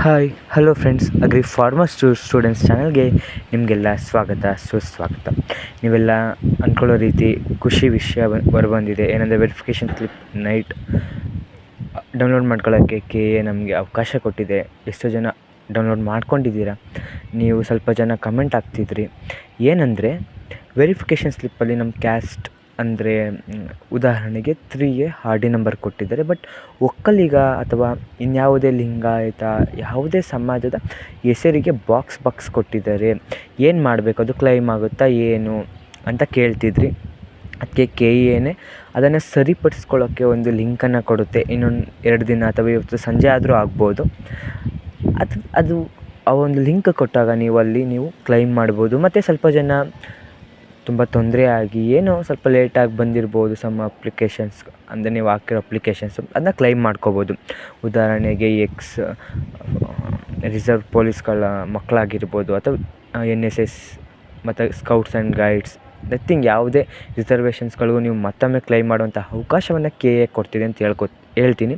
Hi hello friends, agri farmer students ಚಾನಲ್ಗೆ ನಿಮಗೆಲ್ಲ ಸ್ವಾಗತ ಸುಸ್ವಾಗತ. ನೀವೆಲ್ಲ ಅಂದ್ಕೊಳ್ಳೋ ರೀತಿ ಖುಷಿ ವಿಷಯ ಹೊರಬಂದಿದೆ. ಏನಂದರೆ ವೆರಿಫಿಕೇಷನ್ ಸ್ಲಿಪ್ ನೈಟ್ ಡೌನ್ಲೋಡ್ ಮಾಡ್ಕೊಳ್ಳೋಕ್ಕೆ KA ನಮಗೆ ಅವಕಾಶ ಕೊಟ್ಟಿದೆ. ಎಷ್ಟೋ ಜನ ಡೌನ್ಲೋಡ್ ಮಾಡ್ಕೊಂಡಿದ್ದೀರಾ. ನೀವು ಸ್ವಲ್ಪ ಜನ ಕಮೆಂಟ್ ಹಾಕ್ತಿದ್ರಿ. ಏನಂದರೆ ವೆರಿಫಿಕೇಷನ್ ಸ್ಲಿಪ್ಪಲ್ಲಿ ನಮ್ಮ ಕ್ಯಾಸ್ಟ್ ಅಂದರೆ ಉದಾಹರಣೆಗೆ 3A RD ನಂಬರ್ ಕೊಟ್ಟಿದ್ದಾರೆ. ಬಟ್ ಒಕ್ಕಲಿಗ ಅಥವಾ ಇನ್ಯಾವುದೇ ಲಿಂಗಾಯತ ಯಾವುದೇ ಸಮಾಜದ ಹೆಸರಿಗೆ ಬಾಕ್ಸ್ ಕೊಟ್ಟಿದ್ದಾರೆ. ಏನು ಮಾಡಬೇಕು, ಅದು ಕ್ಲೈಮ್ ಆಗುತ್ತಾ ಏನು ಅಂತ ಕೇಳ್ತಿದ್ರಿ. ಅದಕ್ಕೆ KAನೇ ಅದನ್ನು ಸರಿಪಡಿಸ್ಕೊಳ್ಳೋಕ್ಕೆ ಒಂದು ಲಿಂಕನ್ನು ಕೊಡುತ್ತೆ. ಇನ್ನೊಂದು 2 ದಿನ ಅಥವಾ ಇವತ್ತು ಸಂಜೆ ಆದರೂ ಆಗ್ಬೋದು. ಅದು ಆ ಒಂದು ಲಿಂಕ್ ಕೊಟ್ಟಾಗ ನೀವು ಕ್ಲೈಮ್ ಮಾಡ್ಬೋದು. ಮತ್ತು ಸ್ವಲ್ಪ ಜನ ತುಂಬ ತೊಂದರೆ ಆಗಿ ಏನೋ ಸ್ವಲ್ಪ ಲೇಟಾಗಿ ಬಂದಿರ್ಬೋದು ಸಮ್ ಅಪ್ಲಿಕೇಶನ್ಸ್, ಅಂದರೆ ನೀವು ಹಾಕಿರೋ ಅಪ್ಲಿಕೇಶನ್ಸು ಅದನ್ನ ಕ್ಲೈಮ್ ಮಾಡ್ಕೋಬೋದು. ಉದಾಹರಣೆಗೆ ರಿಸರ್ವ್ ಪೊಲೀಸ್ಗಳ ಮಕ್ಕಳಾಗಿರ್ಬೋದು ಅಥವಾ NSS ಮತ್ತು ಸ್ಕೌಟ್ಸ್ ಆ್ಯಂಡ್ ಗೈಡ್ಸ್, ನಥಿಂಗ್ ಯಾವುದೇ ರಿಸರ್ವೇಷನ್ಸ್ಗಳಿಗೂ ನೀವು ಮತ್ತೊಮ್ಮೆ ಕ್ಲೈಮ್ ಮಾಡುವಂಥ ಅವಕಾಶವನ್ನು KA ಕೊಡ್ತಿದೆ ಅಂತ ಹೇಳ್ತೀನಿ.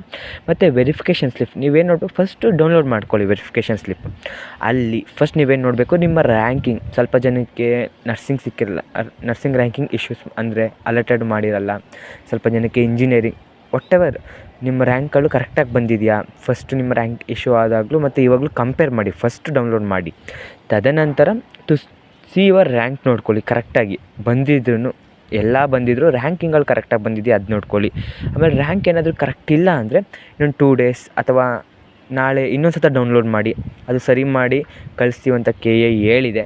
ಮತ್ತು ವೆರಿಫಿಕೇಷನ್ ಸ್ಲಿಪ್ ನೀವೇನು ನೋಡಬೇಕು, ಫಸ್ಟು ಡೌನ್ಲೋಡ್ ಮಾಡ್ಕೊಳ್ಳಿ ವೆರಿಫಿಕೇಷನ್ ಸ್ಲಿಪ್. ಅಲ್ಲಿ ಫಸ್ಟ್ ನೀವೇನು ನೋಡಬೇಕು, ನಿಮ್ಮ ರ್ಯಾಂಕಿಂಗ್. ಸ್ವಲ್ಪ ಜನಕ್ಕೆ ನರ್ಸಿಂಗ್ ಸಿಕ್ಕಿರಲ್ಲ, ನರ್ಸಿಂಗ್ ರ್ಯಾಂಕಿಂಗ್ ಇಶ್ಯೂಸ್ ಅಂದರೆ ಅಲರ್ಟೆಡ್ ಮಾಡಿರಲ್ಲ. ಸ್ವಲ್ಪ ಜನಕ್ಕೆ ಇಂಜಿನಿಯರಿಂಗ್, ವಾಟೆವರ್ ನಿಮ್ಮ ರ್ಯಾಂಕ್ಗಳು ಕರೆಕ್ಟಾಗಿ ಬಂದಿದೆಯಾ, ಫಸ್ಟು ನಿಮ್ಮ ರ್ಯಾಂಕ್ ಇಶ್ಯೂ ಆದಾಗಲೂ ಮತ್ತು ಇವಾಗಲೂ ಕಂಪೇರ್ ಮಾಡಿ, ಫಸ್ಟ್ ಡೌನ್ಲೋಡ್ ಮಾಡಿ. ತದನಂತರ ಸಿ ಯುವರ್ ರ್ಯಾಂಕ್ ನೋಡ್ಕೊಳ್ಳಿ. ಕರೆಕ್ಟಾಗಿ ಬಂದಿದ್ರು ರ್ಯಾಂಕಿಂಗ್ಗಳು ಕರೆಕ್ಟಾಗಿ ಬಂದಿದೆಯಾ ಅದು ನೋಡ್ಕೊಳ್ಳಿ. ಆಮೇಲೆ ರ್ಯಾಂಕ್ ಏನಾದರೂ ಕರೆಕ್ಟ್ ಇಲ್ಲ ಅಂದರೆ ಇನ್ನೊಂದು 2 ಡೇಸ್ ಅಥವಾ ನಾಳೆ ಇನ್ನೊಂದು ಸಲ ಡೌನ್ಲೋಡ್ ಮಾಡಿ, ಅದು ಸರಿ ಮಾಡಿ ಕಳಿಸ್ತೀವಿ ಅಂತ KA ಹೇಳಿದೆ.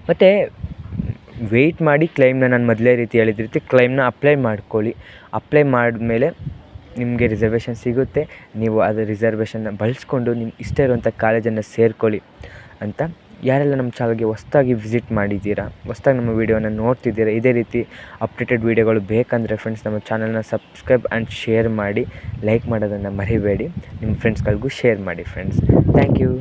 ಮತ್ತು ವೆಯ್ಟ್ ಮಾಡಿ ಕ್ಲೈಮ್ನ ನಾನು ಮೊದಲೇ ರೀತಿ ಹೇಳಿದ ರೀತಿ ಕ್ಲೈಮ್ನ ಅಪ್ಲೈ ಮಾಡ್ಕೊಳ್ಳಿ. ಅಪ್ಲೈ ಮಾಡಿದ್ಮೇಲೆ ನಿಮಗೆ ರಿಸರ್ವೇಷನ್ ಸಿಗುತ್ತೆ. ನೀವು ಅದು ರಿಸರ್ವೇಷನ್ನ ಬಳಸ್ಕೊಂಡು ನಿಮ್ಮ ಇಷ್ಟ ಇರುವಂಥ ಕಾಲೇಜನ್ನು ಸೇರ್ಕೊಳ್ಳಿ ಅಂತ. ಯಾರೆಲ್ಲ ನಮ್ಮ ಚಾನಲ್ಗೆ ಹೊಸ್ದಾಗಿ ವಿಸಿಟ್ ಮಾಡಿದ್ದೀರಾ, ಹೊಸ್ದಾಗಿ ನಮ್ಮ ವೀಡಿಯೋನ ನೋಡ್ತಿದ್ದೀರಾ, ಇದೇ ರೀತಿ ಅಪ್ಡೇಟೆಡ್ ವೀಡಿಯೋಗಳು ಬೇಕಂದರೆ ಫ್ರೆಂಡ್ಸ್ ನಮ್ಮ ಚಾನಲ್ನ ಸಬ್ಸ್ಕ್ರೈಬ್ ಆ್ಯಂಡ್ ಶೇರ್ ಮಾಡಿ, ಲೈಕ್ ಮಾಡೋದನ್ನು ಮರಿಬೇಡಿ. ನಿಮ್ಮ ಫ್ರೆಂಡ್ಸ್ಗಳಿಗೂ ಶೇರ್ ಮಾಡಿ ಫ್ರೆಂಡ್ಸ್. Thank you.